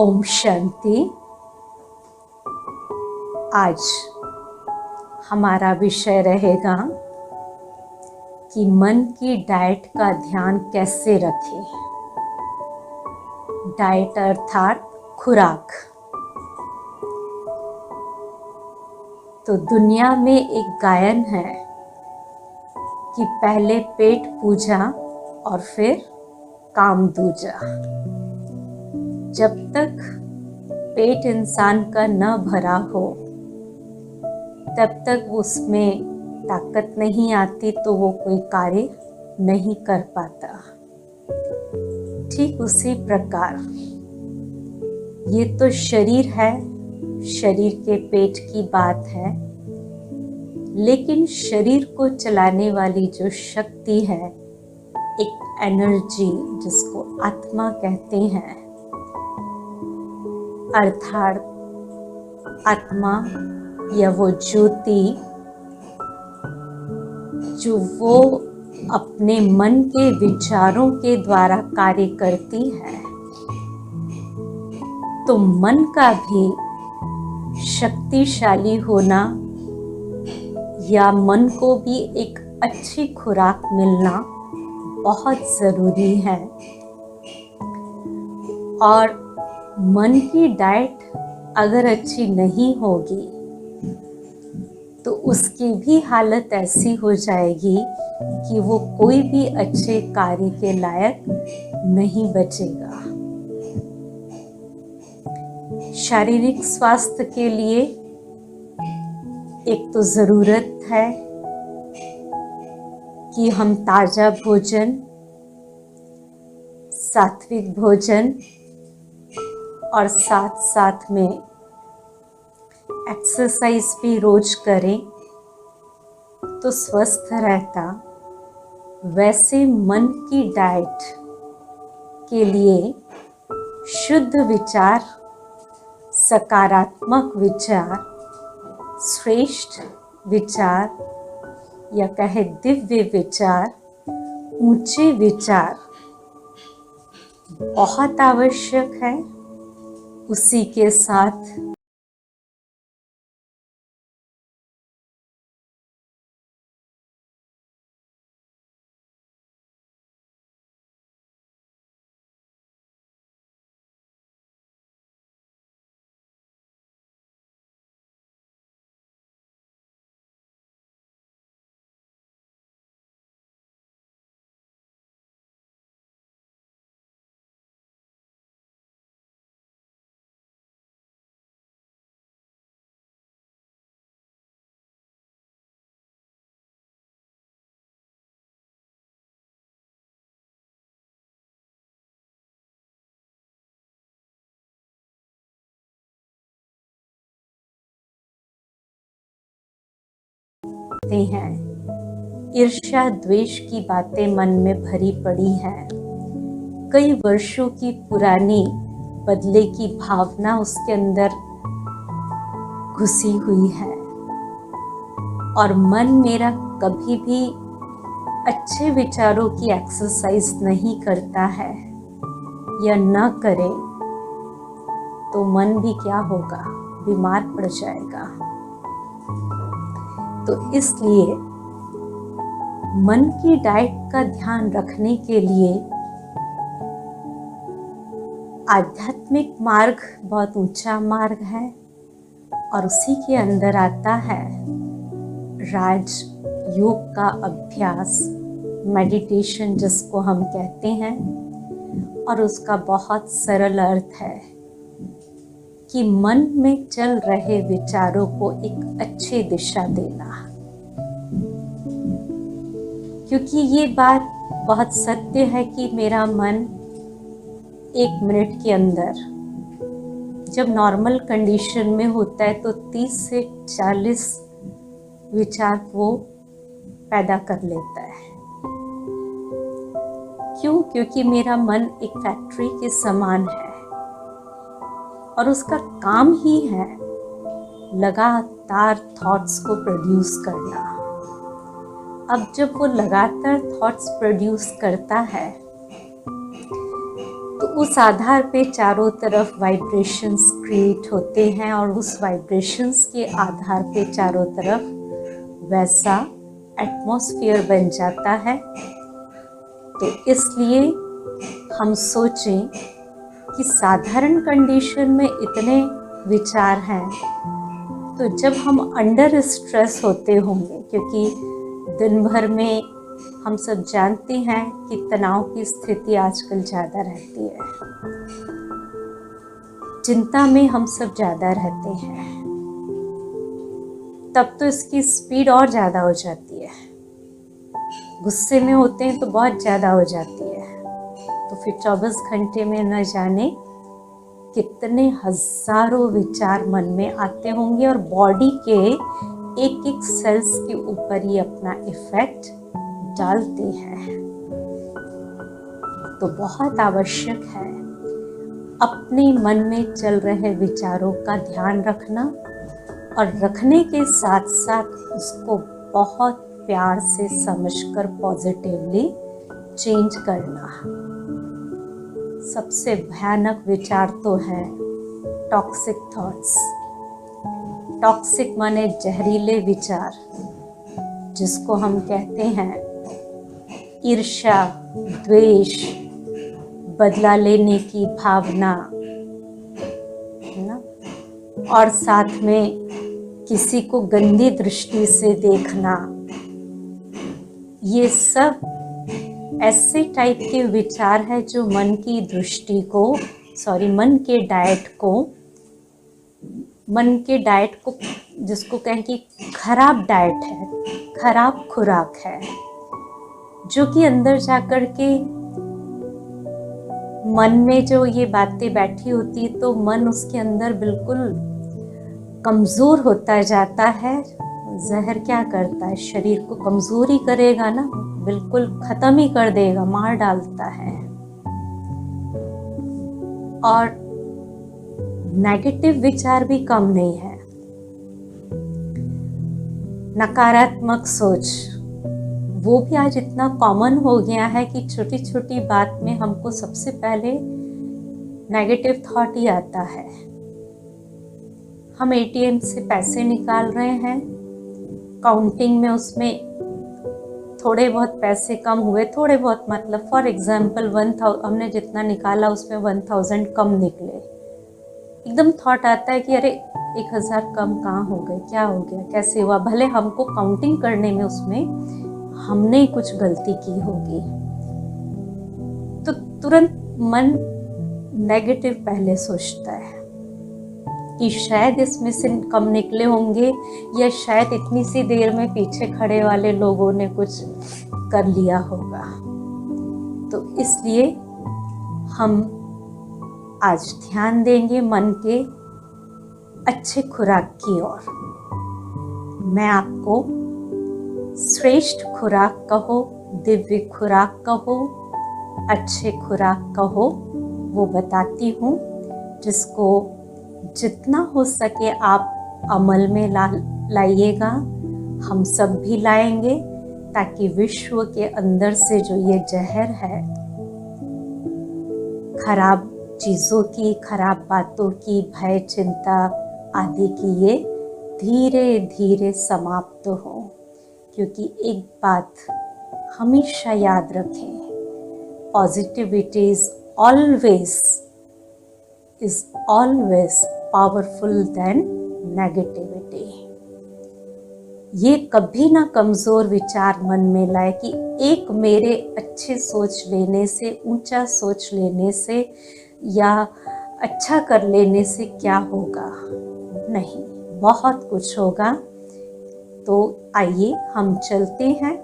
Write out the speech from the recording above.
ओम शांति। आज हमारा विषय रहेगा कि मन की डाइट का ध्यान कैसे रखें। डाइट अर्थात खुराक। तो दुनिया में एक गायन है कि पहले पेट पूजा और फिर काम दूजा। जब तक पेट इंसान का न भरा हो तब तक उसमें ताकत नहीं आती, तो वो कोई कार्य नहीं कर पाता। ठीक उसी प्रकार ये तो शरीर है, शरीर के पेट की बात है, लेकिन शरीर को चलाने वाली जो शक्ति है, एक एनर्जी जिसको आत्मा कहते हैं, अर्थात आत्मा या वो ज्योति जो वो अपने मन के विचारों के द्वारा कार्य करती है। तो मन का भी शक्तिशाली होना या मन को भी एक अच्छी खुराक मिलना बहुत ज़रूरी है। और मन की डाइट अगर अच्छी नहीं होगी तो उसकी भी हालत ऐसी हो जाएगी कि वो कोई भी अच्छे कार्य के लायक नहीं बचेगा। शारीरिक स्वास्थ्य के लिए एक तो ज़रूरत है कि हम ताज़ा भोजन, सात्विक भोजन और साथ साथ में एक्सरसाइज भी रोज करें तो स्वस्थ रहता। वैसे मन की डाइट के लिए शुद्ध विचार, सकारात्मक विचार, श्रेष्ठ विचार या कहे दिव्य विचार, ऊंचे विचार बहुत आवश्यक है। उसी के साथ हैं। ईर्ष्या द्वेष की बातें मन में भरी पड़ी हैं। कई वर्षों की पुरानी बदले की भावना उसके अंदर घुसी हुई है और मन मेरा कभी भी अच्छे विचारों की एक्सरसाइज नहीं करता है या न करे तो मन भी क्या होगा, बीमार पड़ जाएगा। तो इसलिए मन की डाइट का ध्यान रखने के लिए आध्यात्मिक मार्ग बहुत ऊंचा मार्ग है और उसी के अंदर आता है राज योग का अभ्यास, मेडिटेशन जिसको हम कहते हैं। और उसका बहुत सरल अर्थ है कि मन में चल रहे विचारों को एक अच्छी दिशा देना। क्योंकि ये बात बहुत सत्य है कि मेरा मन 1 मिनट के अंदर जब नॉर्मल कंडीशन में होता है तो 30 से 40 विचार वो पैदा कर लेता है। क्यों? क्योंकि मेरा मन एक फैक्ट्री के समान है और उसका काम ही है लगातार थॉट्स को प्रोड्यूस करना। अब जब वो लगातार थॉट्स प्रोड्यूस करता है तो उस आधार पे चारों तरफ वाइब्रेशंस क्रिएट होते हैं और उस वाइब्रेशंस के आधार पे चारों तरफ वैसा एटमॉस्फेयर बन जाता है। तो इसलिए हम सोचें कि साधारण कंडीशन में इतने विचार हैं, तो जब हम अंडर स्ट्रेस होते होंगे, क्योंकि दिन भर में हम सब जानते हैं कि तनाव की स्थिति आजकल ज़्यादा रहती है, चिंता में हम सब ज़्यादा रहते हैं, तब तो इसकी स्पीड और ज़्यादा हो जाती है। गुस्से में होते हैं तो बहुत ज़्यादा हो जाती है। तो फिर 24 घंटे में न जाने कितने हजारों विचार मन में आते होंगे और बॉडी के एक एक सेल्स के ऊपर ही अपना इफेक्ट डालते हैं। तो बहुत आवश्यक है अपने मन में चल रहे विचारों का ध्यान रखना और रखने के साथ साथ उसको बहुत प्यार से समझकर पॉजिटिवली चेंज करना। सबसे भयानक विचार तो है टॉक्सिक थॉट्स। टॉक्सिक माने जहरीले विचार, जिसको हम कहते हैं ईर्ष्या, द्वेष, बदला लेने की भावना, है ना, और साथ में किसी को गंदी दृष्टि से देखना। ये सब ऐसे टाइप के विचार है जो मन की दृष्टि को, मन के डाइट को जिसको कहें कि खराब डाइट है, खराब खुराक है, जो कि अंदर जाकर के मन में जो ये बातें बैठी होती तो मन उसके अंदर बिल्कुल कमज़ोर होता जाता है। जहर क्या करता है, शरीर को कमज़ोर ही करेगा ना, बिल्कुल ख़त्म ही कर देगा, मार डालता है। और नेगेटिव विचार भी कम नहीं है। नकारात्मक सोच, वो भी आज इतना कॉमन हो गया है कि छोटी छोटी बात में हमको सबसे पहले नेगेटिव थॉट ही आता है। हम एटीएम से पैसे निकाल रहे हैं, काउंटिंग में उसमें थोड़े बहुत पैसे कम हुए, थोड़े बहुत मतलब फॉर एग्जांपल 1000 हमने जितना निकाला उसमें 1000 कम निकले, एकदम थॉट आता है कि अरे 1000 कम कहाँ हो गए, क्या हो गया, कैसे हुआ। भले हमको काउंटिंग करने में उसमें हमने कुछ गलती की होगी, तो तुरंत मन नेगेटिव पहले सोचता है कि शायद इसमें से कम निकले होंगे, या शायद इतनी सी देर में पीछे खड़े वाले लोगों ने कुछ कर लिया होगा। तो इसलिए हम आज ध्यान देंगे मन के अच्छे खुराक की ओर। मैं आपको श्रेष्ठ खुराक कहो, दिव्य खुराक कहो, अच्छे खुराक कहो, वो बताती हूँ, जिसको जितना हो सके आप अमल में लाइएगा। हम सब भी लाएंगे, ताकि विश्व के अंदर से जो ये जहर है, खराब चीज़ों की, खराब बातों की, भय, चिंता आदि की, ये धीरे धीरे समाप्त हो। क्योंकि एक बात हमेशा याद रखें, positivity is always powerful than negativity। ये कभी ना कमज़ोर विचार मन में लाए कि एक मेरे अच्छे सोच लेने से, ऊंचा सोच लेने से या अच्छा कर लेने से क्या होगा। नहीं, बहुत कुछ होगा। तो आइए हम चलते हैं